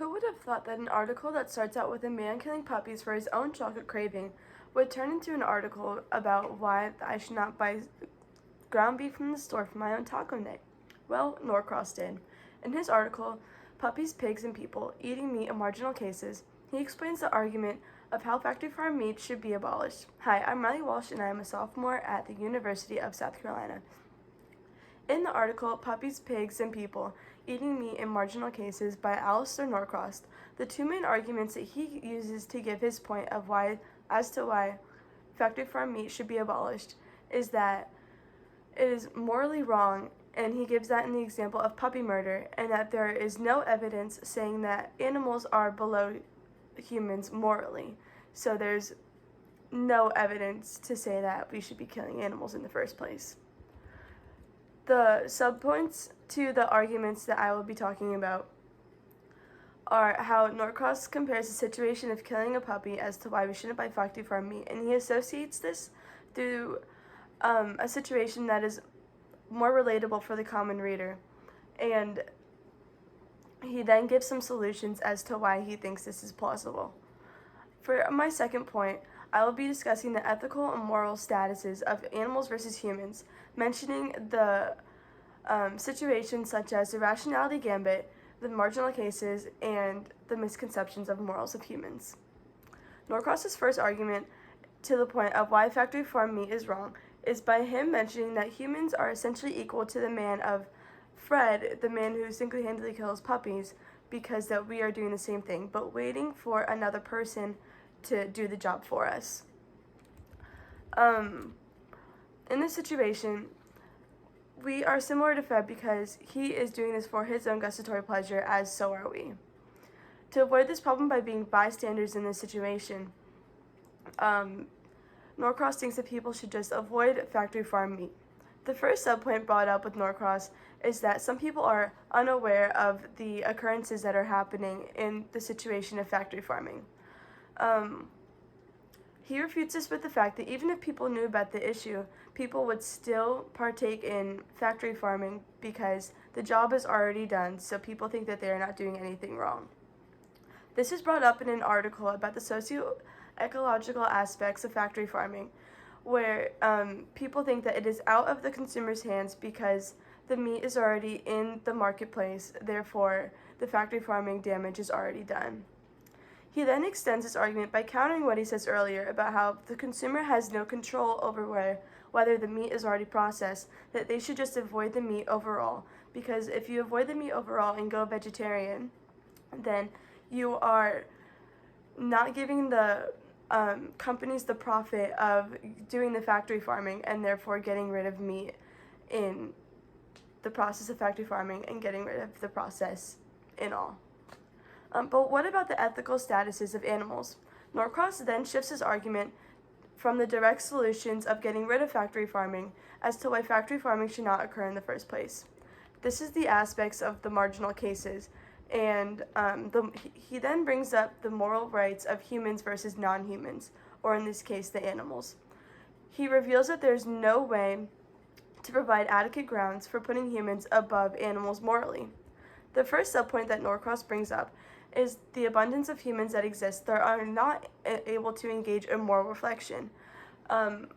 Who would have thought that an article that starts out with a man killing puppies for his own chocolate craving would turn into an article about why I should not buy ground beef from the store for my own taco night? Well, Norcross did. In his article, Puppies, Pigs, and People, Eating Meat in Marginal Cases, he explains the argument of how factory farm meat should be abolished. Hi, I'm Riley Walsh, and I am a sophomore at the University of South Carolina. In the article, Puppies, Pigs, and People, Eating Meat in Marginal Cases by Alistair Norcross, the two main arguments that he uses to give his point of why factory farm meat should be abolished is that it is morally wrong, and he gives that in the example of puppy murder, and that there is no evidence saying that animals are below humans morally. So there's no evidence to say that we should be killing animals in the first place. The subpoints to the arguments that I will be talking about are how Norcross compares the situation of killing a puppy as to why we shouldn't buy factory farm meat, and he associates this through a situation that is more relatable for the common reader, and he then gives some solutions as to why he thinks this is plausible. For my second point, I will be discussing the ethical and moral statuses of animals versus humans, mentioning the situations such as the rationality gambit, the marginal cases, and the misconceptions of morals of humans. Norcross's first argument to the point of why factory farm meat is wrong is by him mentioning that humans are essentially equal to the man of Fred, the man who single-handedly kills puppies, because that we are doing the same thing, but waiting for another person to do the job for us. In this situation, we are similar to Fred because he is doing this for his own gustatory pleasure, as so are we. To avoid this problem by being bystanders in this situation, Norcross thinks that people should just avoid factory farm meat. The first subpoint brought up with Norcross is that some people are unaware of the occurrences that are happening in the situation of factory farming. He refutes this with the fact that even if people knew about the issue, people would still partake in factory farming because the job is already done, so people think that they are not doing anything wrong. This is brought up in an article about the socio-ecological aspects of factory farming, where people think that it is out of the consumer's hands because the meat is already in the marketplace, therefore the factory farming damage is already done. He then extends his argument by countering what he says earlier about how the consumer has no control over whether the meat is already processed, that they should just avoid the meat overall, because if you avoid the meat overall and go vegetarian, then you are not giving the companies the profit of doing the factory farming and therefore getting rid of meat in the process of factory farming and getting rid of the process in all. But what about the ethical statuses of animals? Norcross then shifts his argument from the direct solutions of getting rid of factory farming as to why factory farming should not occur in the first place. This is the aspects of the marginal cases, and he then brings up the moral rights of humans versus non-humans, or in this case, the animals. He reveals that there's no way to provide adequate grounds for putting humans above animals morally. The first subpoint that Norcross brings up is the abundance of humans that exist that are not able to engage in moral reflection,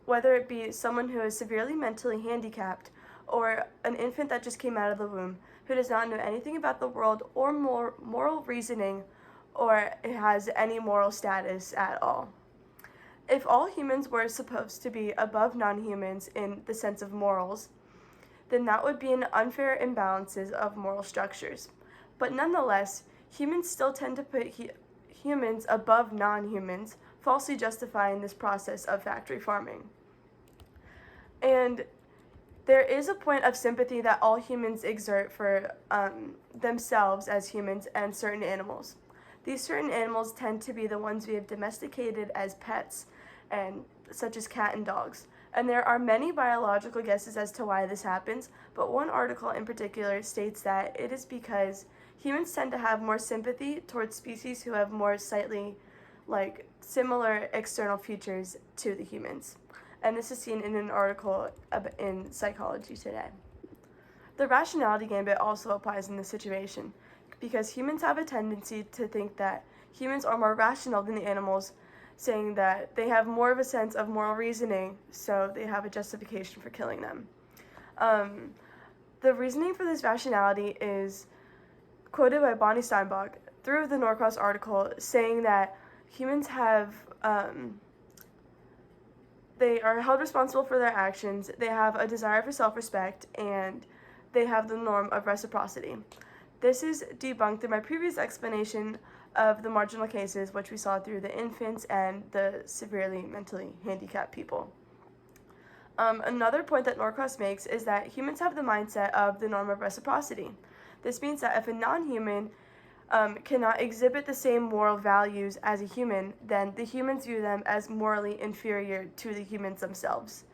whether it be someone who is severely mentally handicapped or an infant that just came out of the womb who does not know anything about the world or moral reasoning or has any moral status at all. If all humans were supposed to be above non-humans in the sense of morals, then that would be an unfair imbalances of moral structures. But nonetheless, humans still tend to put humans above non-humans, falsely justifying this process of factory farming. And there is a point of sympathy that all humans exert for themselves as humans and certain animals. These certain animals tend to be the ones we have domesticated as pets, and such as cat and dogs. And there are many biological guesses as to why this happens, but one article in particular states that it is because humans tend to have more sympathy towards species who have more slightly similar external features to the humans. And this is seen in an article in Psychology Today. The rationality gambit also applies in this situation. because humans have a tendency to think that humans are more rational than the animals, saying that they have more of a sense of moral reasoning, so they have a justification for killing them. The reasoning for this rationality is quoted by Bonnie Steinbach through the Norcross article, saying that humans have, they are held responsible for their actions, they have a desire for self-respect, and they have the norm of reciprocity. This is debunked through my previous explanation of the marginal cases, which we saw through the infants and the severely mentally handicapped people. Another point that Norcross makes is that humans have the mindset of the norm of reciprocity. This means that if a non-human cannot exhibit the same moral values as a human, then the humans view them as morally inferior to the humans themselves.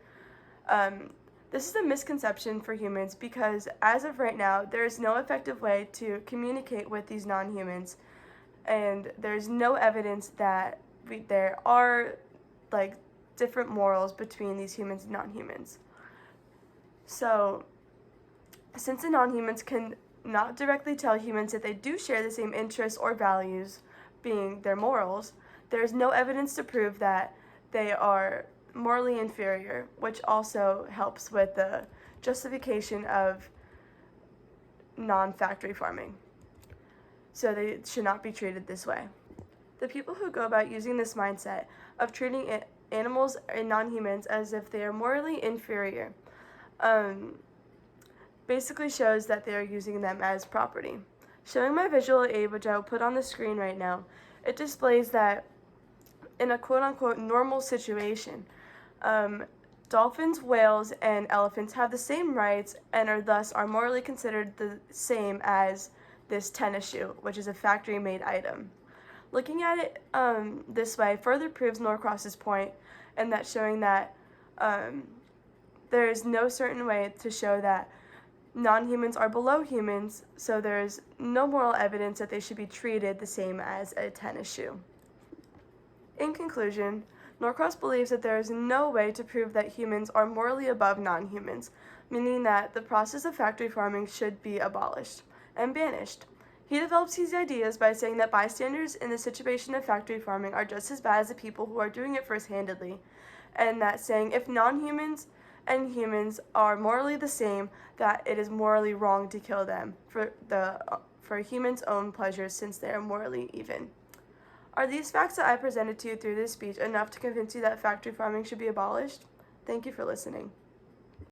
This is a misconception for humans because as of right now, there is no effective way to communicate with these non-humans, and there's no evidence that there are different morals between these humans and non-humans. So, since the non-humans can not directly tell humans that they do share the same interests or values, being their morals, there is no evidence to prove that they are morally inferior, which also helps with the justification of non-factory farming. So they should not be treated this way. The people who go about using this mindset of treating animals and non-humans as if they are morally inferior basically shows that they are using them as property. Showing my visual aid, which I will put on the screen right now, it displays that in a quote-unquote normal situation, dolphins, whales, and elephants have the same rights and are morally considered the same as this tennis shoe, which is a factory-made item. Looking at it this way further proves Norcross's point, and that showing that there is no certain way to show that non-humans are below humans, so there is no moral evidence that they should be treated the same as a tennis shoe. In conclusion, Norcross believes that there is no way to prove that humans are morally above non-humans, meaning that the process of factory farming should be abolished and banished. He develops these ideas by saying that bystanders in the situation of factory farming are just as bad as the people who are doing it first-handedly, and that saying if non-humans and humans are morally the same, that it is morally wrong to kill them for humans' own pleasures since they are morally even. Are these facts that I presented to you through this speech enough to convince you that factory farming should be abolished? Thank you for listening.